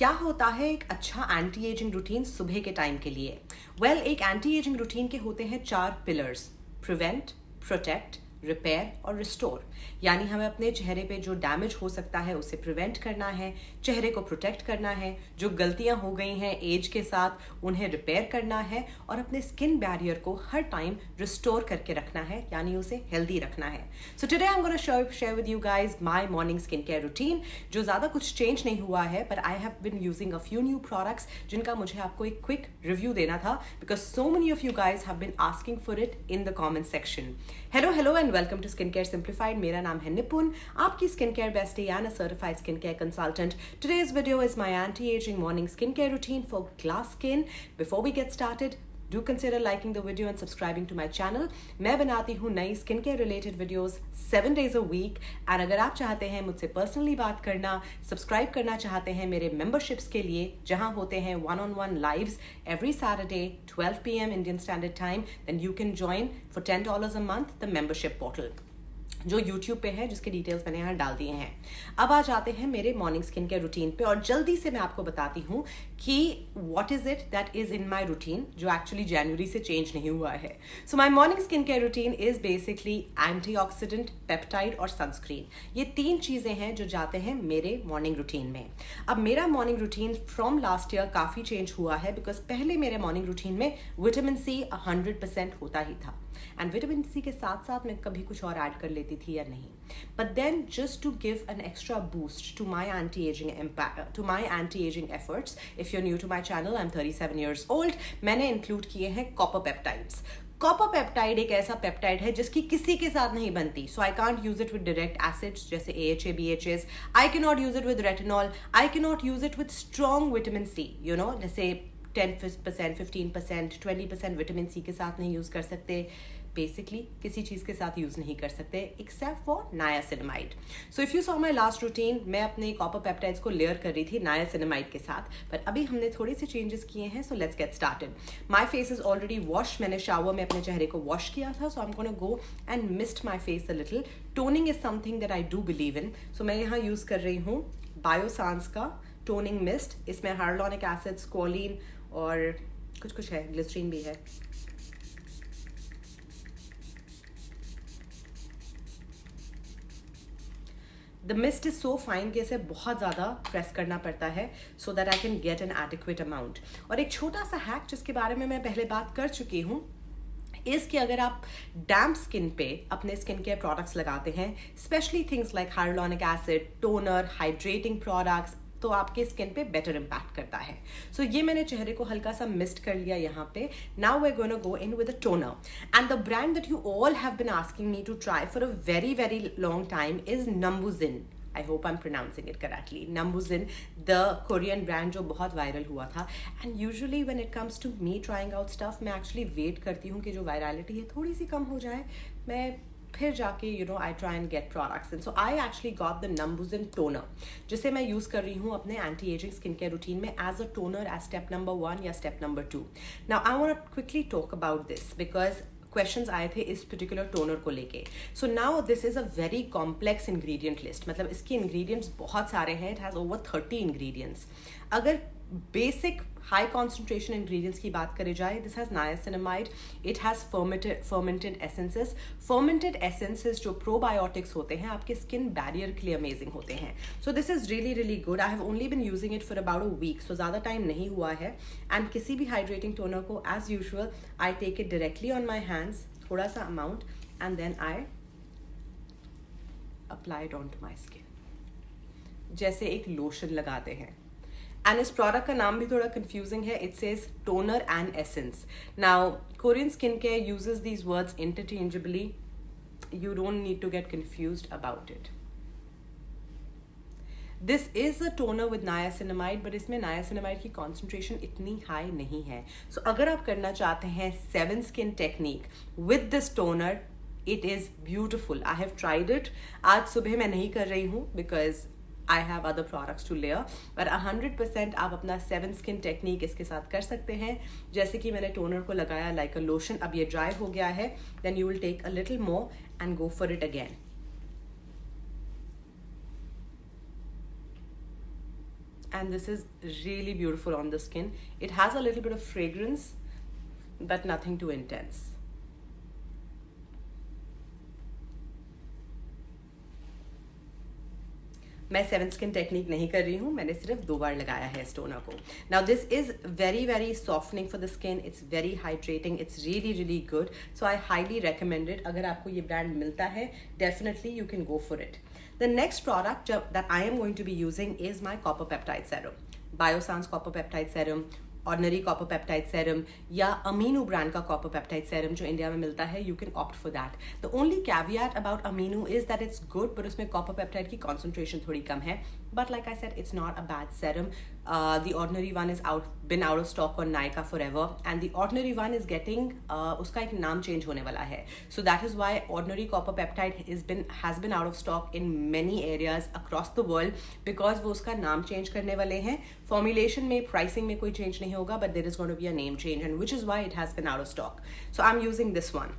क्या होता है एक अच्छा एंटी एजिंग रूटीन सुबह के टाइम के लिए? एक एंटी एजिंग रूटीन के होते हैं 4 पिलर्स: प्रिवेंट, प्रोटेक्ट, रिपेयर और रिस्टोर। यानी हमें अपने चेहरे पे जो डैमेज हो सकता है उसे प्रिवेंट करना है, चेहरे को प्रोटेक्ट करना है, जो गलतियां हो गई हैं एज के साथ उन्हें रिपेयर करना है और अपने स्किन बैरियर को हर टाइम रिस्टोर करके रखना है, यानी उसे हेल्दी रखना है। So today I am gonna share with you guys my morning skin care routine, जो ज़्यादा कुछ चेंज नहीं हुआ है, पर I have been using a few new products जिनका मुझे आपको एक क्विक रिव्यू देना था, because so many of you guys have been asking for it in the comment section. Hello and welcome to skin care simplified. मेरा नाम है निपुन, आपकी skin care bestie and a certified skin care consultant. Today's video is my anti-aging morning skincare routine for glass skin. Before we get started, do consider liking the video and subscribing to my channel. मैं बनाती हूँ नई skin care related videos 7 days a week, and अगर आप चाहते हैं मुझसे personally बात करना, सब्सक्राइब करना चाहते हैं मेरे मेंबरशिप्स के लिए जहाँ होते हैं one-on-one lives every Saturday 12 p.m. Indian Standard Time, then you can join for $10 a month the membership portal, जो YouTube पे है, जिसके डिटेल्स मैंने यहाँ डाल दिए हैं। अब आ जाते हैं मेरे मॉर्निंग स्किन केयर रूटीन पे, और जल्दी से मैं आपको बताती हूँ कि what is it that is in my routine, जो एक्चुअली जनवरी से चेंज नहीं हुआ है। So my morning skin care routine is basically antioxidant, peptide और सनस्क्रीन। ये 3 चीजें हैं जो जाते हैं मेरे मॉर्निंग रूटीन में। अब मेरा morning routine from last year काफी चेंज हुआ है, बिकॉज पहले मेरे मॉर्निंग रूटीन में विटामिन सी 100% होता ही था, एंड विटामिन सी के साथ साथ मैं कभी कुछ और ऐड कर लेती थी या नहीं। But then just to give an extra boost to my anti ageing efforts, if you new to my channel, I am 37 years old, मैंने इंक्लूड किए हैं कॉपर पेप्टाइड्स। कॉपर पेप्टाइड एक ऐसा पेप्टाइड है जिसकी किसी के साथ नहीं बनती, so I can't use it with direct acids जैसे AHA, BHAs, I can not use it with retinol, I can not use it with strong vitamin C, you know, जैसे 10%, 15%, 20% विटामिन सी के साथ नहीं यूज कर सकते, basically किसी चीज के साथ यूज नहीं कर सकते except for niacinamide. So if you saw my last routine, मैं अपने कॉपर पेप्टाइड्स को लेयर कर रही थी नायासिनामाइड के साथ, पर अभी हमने थोड़े से चेंजेस किए हैं। So let's get started. My face is already wash, मैंने शावर में अपने चेहरे को वॉश किया था, so I am gonna go and mist my face a little. Toning is something that I do believe in, so मैं यहाँ use कर रही हूँ बायोसांस का टोनिंग मिस्ट। इसमें हाइलुरोनिक एसिड, स्क्वालीन और कुछ है, ग्लिसरीन भी है। The mist is so fine कि इसे बहुत ज़्यादा प्रेस करना पड़ता है so that I can get an adequate amount. और एक छोटा सा हैक जिसके बारे में मैं पहले बात कर चुकी हूँ, इस कि अगर आप डैम्प स्किन पे अपने स्किन केयर प्रोडक्ट्स लगाते हैं, specially things like hyaluronic acid, toner, hydrating products, तो आपके स्किन पे बेटर इम्पैक्ट करता है। सो ये मैंने चेहरे को हल्का सा मिस्ट कर लिया यहाँ पे। Now we are gonna go in with a toner, and the brand that you all have been asking me to try for a very very long time is Numbuzin. I hope I'm pronouncing it correctly. Numbuzin, the Korean brand जो बहुत viral हुआ था। And usually when it comes to me trying out stuff, मैं actually wait करती हूँ कि जो virality है थोड़ी सी कम हो जाए, मैं फिर जाके I try and get products. And so I actually got the Numbuzin toner, जिसे मैं यूज़ कर रही हूँ अपने anti ageing skin care routine में as a toner as step number 1 या step number 2. Now I want to quickly talk about this because questions आए थे इस पर्टिकुलर टोनर को लेके। So now this is a very complex ingredient list, मतलब इसके ingredients बहुत सारे हैं। It has over 30 ingredients. अगर बेसिक हाई कॉन्सेंट्रेशन इंग्रेडिएंट्स की बात करी जाए, this has niacinamide, it has fermented essences. Fermented essences जो प्रोबायोटिक्स होते हैं, आपके स्किन बैरियर के लिए अमेजिंग होते हैं। So this is really really good. I have only been using it for about a week, so ज़्यादा टाइम नहीं हुआ है। एंड किसी भी हाइड्रेटिंग टोनर को as usual I take it directly on my hands, थोड़ा सा amount, and then I apply it onto my skin, जैसे एक लोशन लगाते हैं। एंड इस प्रोडक्ट का नाम भी थोड़ा कंफ्यूजिंग है, it says toner and essence. Now Korean skin care uses these words interchangeably, you don't need to get confused about it. This is a toner with niacinamide, but इसमें niacinamide की concentration इतनी high नहीं है। So अगर आप करना चाहते हैं 7 skin technique with this toner, it is beautiful. I have tried it. आज सुबह मैं नहीं कर रही हूँ because I have other products to layer, but 100% आप अपना 7 स्किन टेक्निक इसके साथ कर सकते हैं। जैसे कि मैंने टोनर को लगाया लाइक अ लोशन, अब ये ड्राई हो गया है, then you will take a little more and go for it again. and this is really beautiful on the skin. It has a little bit of fragrance but nothing too intense. मैं 7 skin technique नहीं कर रही हूँ, मैंने सिर्फ 2 बार लगाया है इस टोनर को. Now this is very very softening for the skin, it's very hydrating, it's really really good. So I highly recommend it. अगर आपको ये ब्रांड मिलता है, definitely you can go for it. The next product that I am going to be using is my copper peptide serum. Bioxsance copper peptide serum, ordinary copper peptide serum या amino brand का copper peptide serum जो India में मिलता है, you can opt for that. The only caveat about amino is that it's good, but उसमें copper peptide की concentration थोड़ी कम है. But like I said, it's not a bad serum. The ordinary one is been out of stock on Nykaa forever, and the ordinary one is getting उसका एक नाम change होने वाला है. So that is why ordinary copper peptide has been out of stock in many areas across the world, because वो उसका नाम change करने वाले हैं. Formulation में, pricing में कोई change नहीं होगा, but there is going to be a name change, and which is why it has been out of stock. So I'm using this one.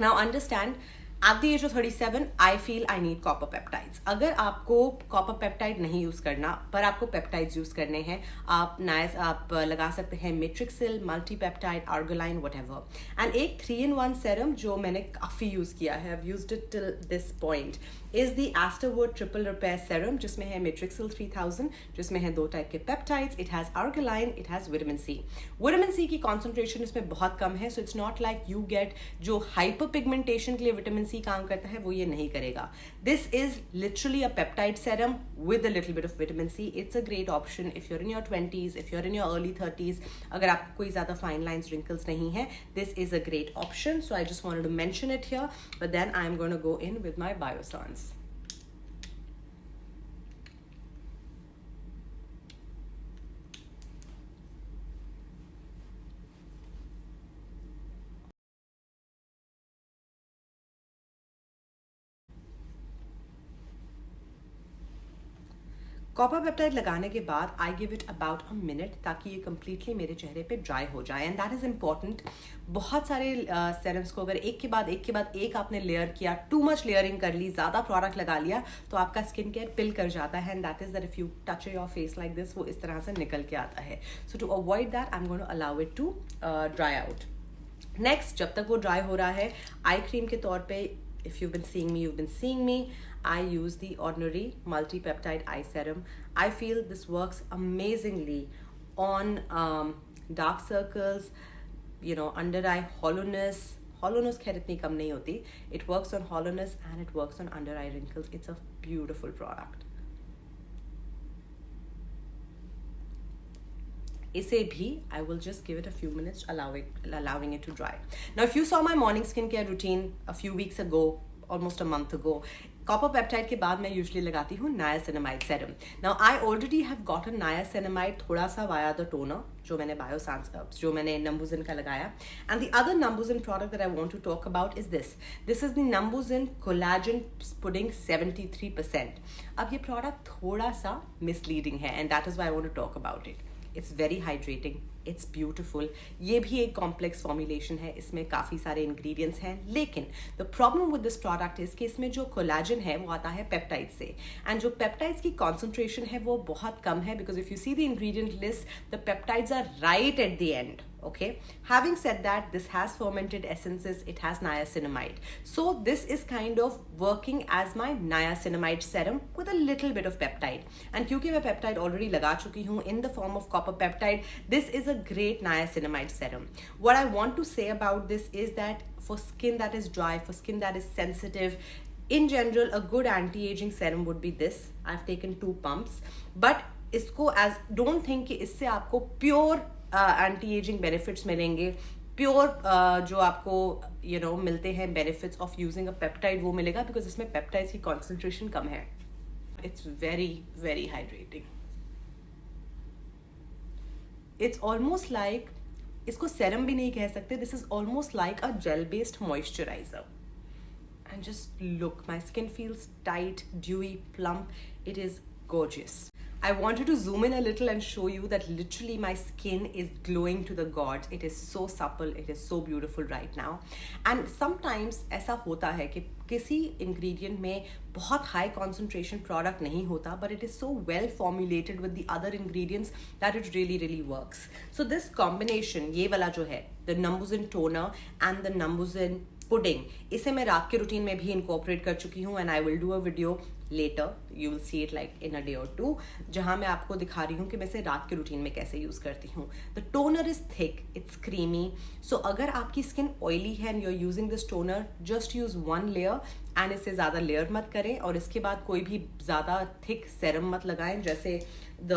Now understand, at the age of 37, I feel I need copper peptides. अगर आपको copper peptide नहीं use करना, पर आपको peptides use करने हैं, आप लगा सकते हैं Matrixyl, Multipeptide, Argiline, whatever. And एक 3-in-1 serum जो मैंने काफ़ी यूज़ किया है, I've used it till this point, is the Afterward Triple Repair Serum, जिसमें है Matrixyl 3000, जिसमें है 2 टाइप के peptides, it has Argiline, it has Vitamin C. Vitamin C की concentration इसमें बहुत कम है, so it's not like you get जो hyperpigmentation के लिए Vitamin C काम करता है, वो ये नहीं करेगा. This is literally a peptide serum with a little bit of Vitamin C. It's a great option if you're in your 20s, if you're in your early 30s. अगर आपको कोई ज़्यादा fine lines, wrinkles नहीं है, this is a great option. So I just wanted to mention it here, but then I'm going to go in with my Biossance. Copper peptide लगाने के बाद I give it about a minute, ताकि ये completely मेरे चेहरे पे dry हो जाए. And that is important. बहुत सारे सेरम्स को अगर एक के बाद एक आपने लेयर किया, टू मच लेयरिंग कर ली, ज़्यादा प्रोडक्ट लगा लिया, तो आपका स्किन केयर पिल कर जाता है. And that is that if you touch your face like this, वो इस तरह से निकल के आता है. So to avoid that I am going to allow it to dry out. Next, जब तक वो ड्राई हो रहा है, आई क्रीम के तौर पे, if you've been seeing me, you've been seeing me, I use the ordinary multi-peptide eye serum. I feel this works amazingly on dark circles, you know, under eye hollowness. Hollowness खैर इतनी कम नहीं होती. It works on hollowness and it works on under eye wrinkles. It's a beautiful product. इसे भी I will just give it a few minutes, allowing it to dry. Now, if you saw my morning skincare routine a few weeks ago, almost a month ago, copper peptide के बाद मैं usually लगाती हूँ niacinamide serum. Now I already have gotten niacinamide थोड़ा सा via the toner, जो मैंने बायोसांस, जो मैंने नम्बुजिन का लगाया. And the other Numbuzin product that I want to talk about is this is the Numbuzin collagen pudding 73%. अब ये प्रोडक्ट थोड़ा सा मिसलीडिंग है, and that is why I want to talk about it. It's very hydrating, it's beautiful. ये भी एक complex formulation है, इसमें काफ़ी सारे ingredients हैं. लेकिन the problem with this product is कि इसमें जो collagen है वो आता है peptides से, and जो peptides की concentration है वो बहुत कम है, because if you see the ingredient list, the peptides are right at the end. Okay, having said that, this has fermented essences, it has niacinamide, so this is kind of working as my niacinamide serum with a little bit of peptide. And क्योंकि मैं peptide already लगा चुकी हूँ in the form of copper peptide, this is a great niacinamide serum. What I want to say about this is that for skin that is dry, for skin that is sensitive, in general, a good anti-aging serum would be this. I've taken 2 pumps, but इसको as don't think कि इससे आपको pure anti ageing benefits मिलेंगे, pure जो आपको मिलते हैं benefits of using a peptide, वो मिलेगा, बिकॉज इसमें पेप्टाइड्स की कॉन्सेंट्रेशन कम है. It's very very hydrating. It's almost like, इसको सेरम भी नहीं कह सकते, this is almost like a gel based moisturiser. And just look, my skin feels tight, dewy, plump. It is gorgeous. I wanted to zoom in a little and show you that literally my skin is glowing to the gods. It is so supple, it is so beautiful right now. And sometimes ऐसा होता है कि किसी ingredient में बहुत high concentration product नहीं होता, but it is so well formulated with the other ingredients that it really works. So this combination, ये वाला जो है, the Numbuzin toner and the Numbuzin pudding, इसे मैं रात के रूटीन में भी incorporate कर चुकी हूँ, and I will do a video later, you will see it like in a day or two, जहाँ मैं आपको दिखा रही हूँ कि मैं इसे रात के रूटीन में कैसे यूज़ करती हूँ. The toner is thick, it's creamy, so अगर आपकी skin oily है and you're using this toner, just use one layer and इसे ज़्यादा लेयर मत करें, और इसके बाद कोई भी ज़्यादा थिक सेरम मत लगाएं. जैसे द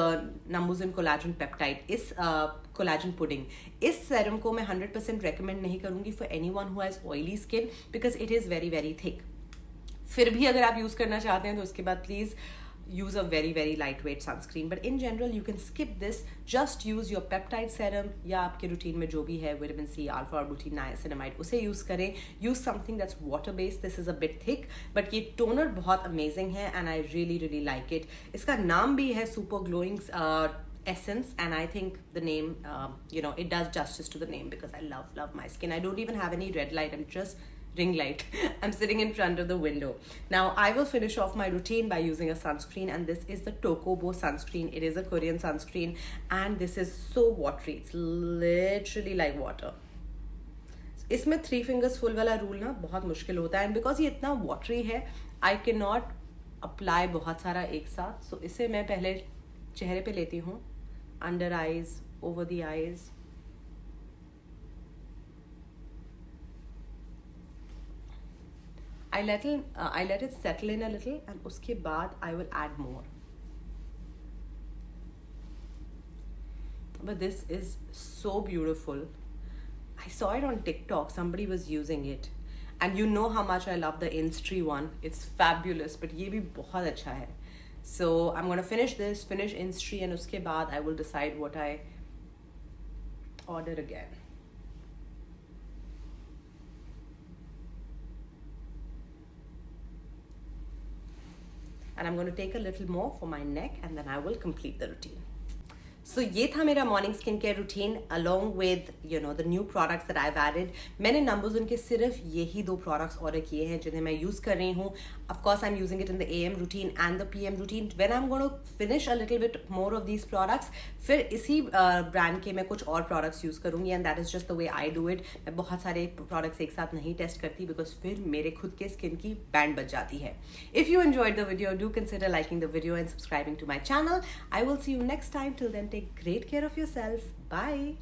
Numbuzin Collagen Peptide, इस कोलाजन पुडिंग, इस सेरम को मैं 100% रेकमेंड नहीं करूँगी for any one who has oily skin, because it is very thick. फिर भी अगर आप यूज़ करना चाहते हैं तो उसके बाद please use a very lightweight sunscreen, but in general you can skip this. Just use your peptide serum या आपके रूटीन में जो भी है विटामिन सी, अल्फा ऑर्बुटिन, नाइसिनामाइड, उसे यूज़ करें. use something that's water based. this is a bit thick, but ये toner बहुत amazing है and I really like it. इसका नाम भी है super glowing essence, and I think the name it does justice to the name, because I love my skin. I don't even have any red light, I'm just ring light. I'm sitting in front of the window. Now I will finish off my routine by using a sunscreen, and this is the Tocobo Sunscreen. It is a Korean sunscreen and this is so watery. It's literally like water. इसमें 3 fingers full वाला rule ना बहुत मुश्किल होता है, and because ये इतना watery है I cannot apply बहुत सारा एक साथ. So इसे मैं पहले चेहरे पे लेती हूँ, under eyes, over the eyes. I let it settle in a little, and उसके बाद I will add more. But this is so beautiful. I saw it on TikTok. Somebody was using it, and you know how much I love the Instri one. It's fabulous, but ये भी बहुत अच्छा है. So I'm gonna finish Instri, and उसके बाद I will decide what I order again. And I'm going to take a little more for my neck, and then I will complete the routine. So ये था मेरा morning skin care routine along with the new products that I've added. मैंने Numbuzin के सिर्फ यही 2 products order किए हैं जिन्हें मैं यूज़ कर रही हूँ. Of course I'm using it in the AM routine and the PM routine. When I'm going to finish a little bit more of these products, फिर इसी ब्रांड के मैं कुछ और products यूज़ करूँगी, and that is just the way I do it. मैं बहुत सारे products एक साथ नहीं टेस्ट करती, because फिर मेरे खुद के स्किन की बैंड बज जाती है. If you enjoyed the video, do consider liking the video and subscribing to my channel. I will see you next time. Till then, take great care of yourself. Bye.